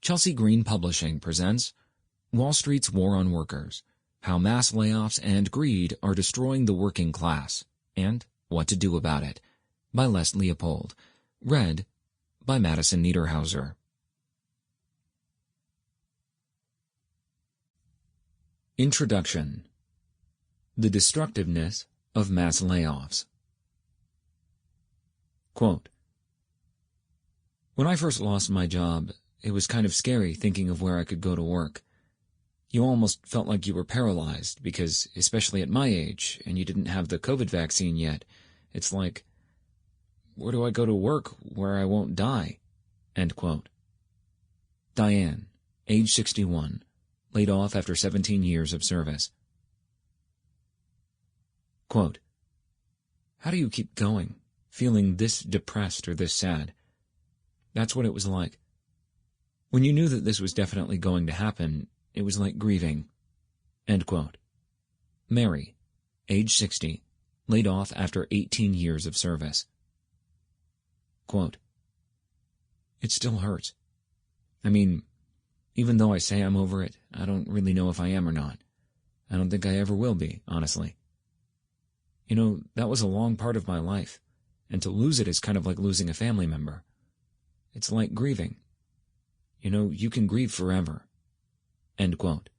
Chelsea Green Publishing presents Wall Street's War on Workers, How Mass Layoffs and Greed Are Destroying the Working Class, and What to Do About It, by Leopold. Read by Madison Niederhauser. Introduction. The Destructiveness of Mass Layoffs. Quote, "When I first lost my job, it was kind of scary thinking of where I could go to work. You almost felt like you were paralyzed because, especially at my age, and you didn't have the COVID vaccine yet, it's like, where do I go to work where I won't die?" End quote. Diane, age 61, laid off after 17 years of service. Quote, "How do you keep going, feeling this depressed or this sad? That's what it was like. When you knew that this was definitely going to happen, it was like grieving." End quote. Mary, age 60, laid off after 18 years of service. Quote, "It still hurts. I mean, even though I say I'm over it, I don't really know if I am or not. I don't think I ever will be, honestly. You know, that was a long part of my life, and to lose it is kind of like losing a family member. It's like grieving. You know, you can grieve forever." End quote.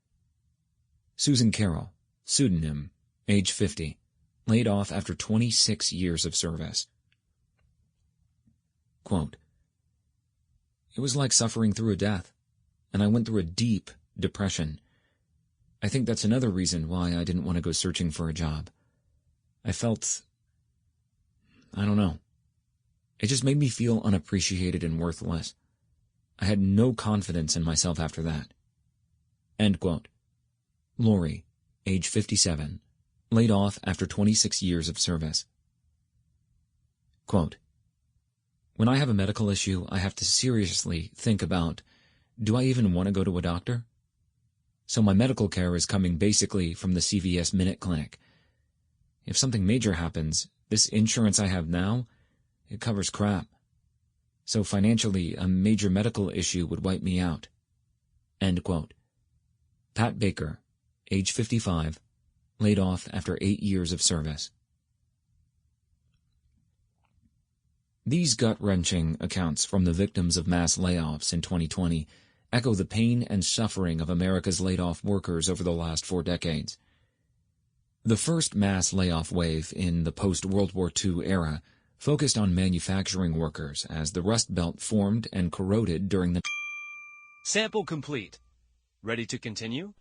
Susan Carroll, pseudonym, age 50, laid off after 26 years of service. Quote, "It was like suffering through a death, and I went through a deep depression. I think that's another reason why I didn't want to go searching for a job. I felt, I don't know. It just made me feel unappreciated and worthless. I had no confidence in myself after that." End quote. Lori, age 57, laid off after 26 years of service. Quote, "When I have a medical issue, I have to seriously think about, do I even want to go to a doctor? So my medical care is coming basically from the CVS Minute Clinic. If something major happens, this insurance I have now, it covers crap. So financially, a major medical issue would wipe me out." End quote. Pat Baker, age 55, laid off after 8 years of service. These gut-wrenching accounts from the victims of mass layoffs in 2020 echo the pain and suffering of America's laid-off workers over the last 4 decades. The first mass layoff wave in the post-World War II era focused on manufacturing workers as the Rust Belt formed and corroded during the... Sample complete. Ready to continue?